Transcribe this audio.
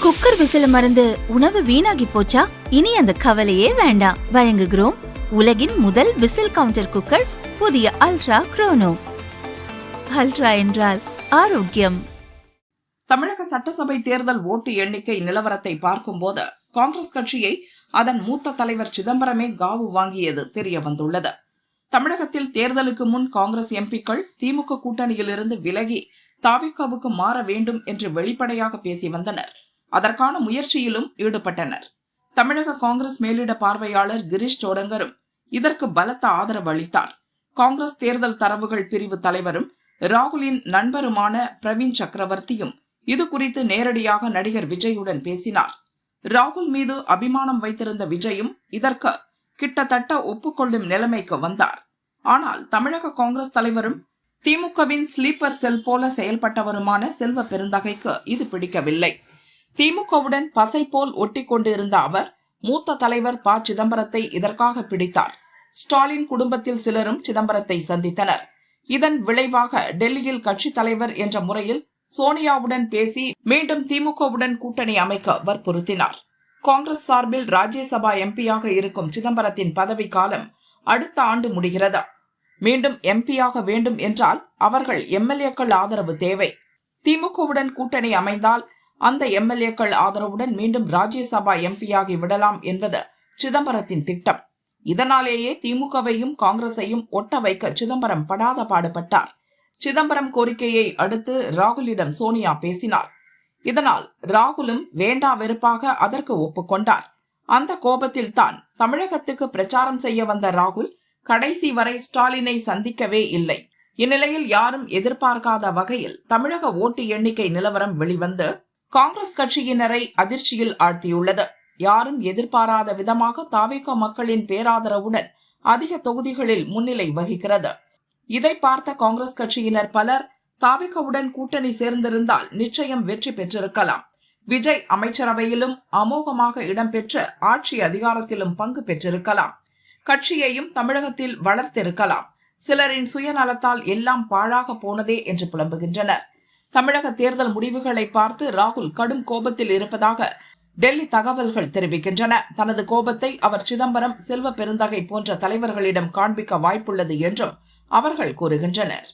Cooker விசில மறந்து உணவு வீணாகி போச்சா? இனி அந்த கவலையே வேண்டாம். வழங்குகிறோம் உலகின் முதல் விசில் கவுண்டர் குக்கர், புதிய அல்ட்ரா குரோனோ. அல்ட்ரா என்றால் ஆரோக்கியம். தமிழக சட்டசபை தேர்தல் ஓட்டு எண்ணிக்கை நிலவரத்தை பார்க்கும்போது காங்கிரஸ் கட்சியை அதன் மூத்த தலைவர் சிதம்பரமே காவு வாங்கியது தெரிய வந்துள்ளது. தமிழகத்தில் தேர்தலுக்கு முன் காங்கிரஸ் எம்பிக்கள் திமுக கூட்டணியிலிருந்து விலகி தாவிகாவுக்கு மாற வேண்டும் என்று வெளிப்படையாக பேசி வந்தனர். அதற்கான முயற்சியிலும் ஈடுபட்டனர். தமிழக காங்கிரஸ் மேலிட பார்வையாளர் கிரீஷ் சோடங்கரும் இதற்கு பலத்த ஆதரவு அளித்தார். காங்கிரஸ் தேர்தல் தரவுகள் பிரிவு தலைவரும் ராகுலின் நண்பருமான பிரவீன் சக்கரவர்த்தியும் இது குறித்து நேரடியாக நடிகர் விஜயுடன் பேசினார். ராகுல் மீது அபிமானம் வைத்திருந்த விஜயும் இதற்கு கிட்டத்தட்ட ஒப்புக்கொள்ளும் நிலைமைக்கு வந்தார். ஆனால் தமிழக காங்கிரஸ் தலைவரும் திமுகவின் ஸ்லீப்பர் செல் போல செயல்பட்டவருமான செல்வ பெருந்தகைக்கு இது பிடிக்கவில்லை. திமுகவுடன் பசை போல் ஒட்டி கொண்டிருந்த அவர் மூத்த தலைவர் ப. சிதம்பரத்தை இதற்காக பிடித்தார். ஸ்டாலின் குடும்பத்தில் சிலரும் சிதம்பரத்தை சந்தித்தனர். இதன் விளைவாக டெல்லியில் கட்சி தலைவர் என்ற முறையில் சோனியாவுடன் பேசி மீண்டும் திமுகவுடன் கூட்டணி அமைக்க வற்புறுத்தினார். காங்கிரஸ் சார்பில் ராஜ்யசபா எம்பியாக இருக்கும் சிதம்பரத்தின் பதவி காலம் அடுத்த ஆண்டு முடிகிறது. மீண்டும் எம்பியாக வேண்டும் என்றால் அவர்கள் எம்எல்ஏக்கள் ஆதரவு தேவை. திமுகவுடன் கூட்டணி அமைந்தால் அந்த எம்எல்ஏக்கள் ஆதரவுடன் மீண்டும் ராஜ்யசபா எம்பியாகி விடலாம் என்பது சிதம்பரத்தின் திட்டம். இதனாலேயே திமுகவையும் காங்கிரஸையும் ஒட்ட வைக்க சிதம்பரம் படாத பாடுபட்டார். சிதம்பரம் கோரிக்கையை அடுத்து ராகுலிடம் சோனியா பேசினார். இதனால் ராகுலும் வேண்டா வெறுப்பாக அதற்கு ஒப்புக்கொண்டார். அந்த கோபத்தில் தான் தமிழகத்துக்கு பிரச்சாரம் செய்ய வந்த ராகுல் கடைசி வரை ஸ்டாலினை சந்திக்கவே இல்லை. இந்நிலையில் யாரும் எதிர்பார்க்காத வகையில் தமிழக ஓட்டு எண்ணிக்கை நிலவரம் வெளிவந்து காங்கிரஸ் கட்சியினரை அதிர்ச்சியில் ஆழ்த்தியுள்ளது. யாரும் எதிர்பாராத விதமாக தாவேகா மக்களின் பேராதரவுடன் அதிக தொகுதிகளில் முன்னிலை வகிக்கிறது. இதை பார்த்த காங்கிரஸ் கட்சியினர் பலர் தாவேகாவுடன் கூட்டணி சேர்ந்திருந்தால் நிச்சயம் வெற்றி பெற்றிருக்கலாம், விஜய் அமைச்சரவையிலும் அமோகமாக இடம்பெற்று ஆட்சி அதிகாரத்திலும் பங்கு பெற்றிருக்கலாம், கட்சியையும் தமிழகத்தில் வளர்த்திருக்கலாம், சிலரின் சுயநலத்தால் எல்லாம் பாழாக போனதே என்று புலம்புகின்றனர். தமிழக தேர்தல் முடிவுகளை பார்த்து ராகுல் கடும் கோபத்தில் இருப்பதாக டெல்லி தகவல்கள் தெரிவிக்கின்றன. தனது கோபத்தை அவர் சிதம்பரம், செல்வ பெருந்தகை போன்ற தலைவர்களிடம் காண்பிக்க வாய்ப்புள்ளது என்றும் அவர்கள் கூறுகின்றனர்.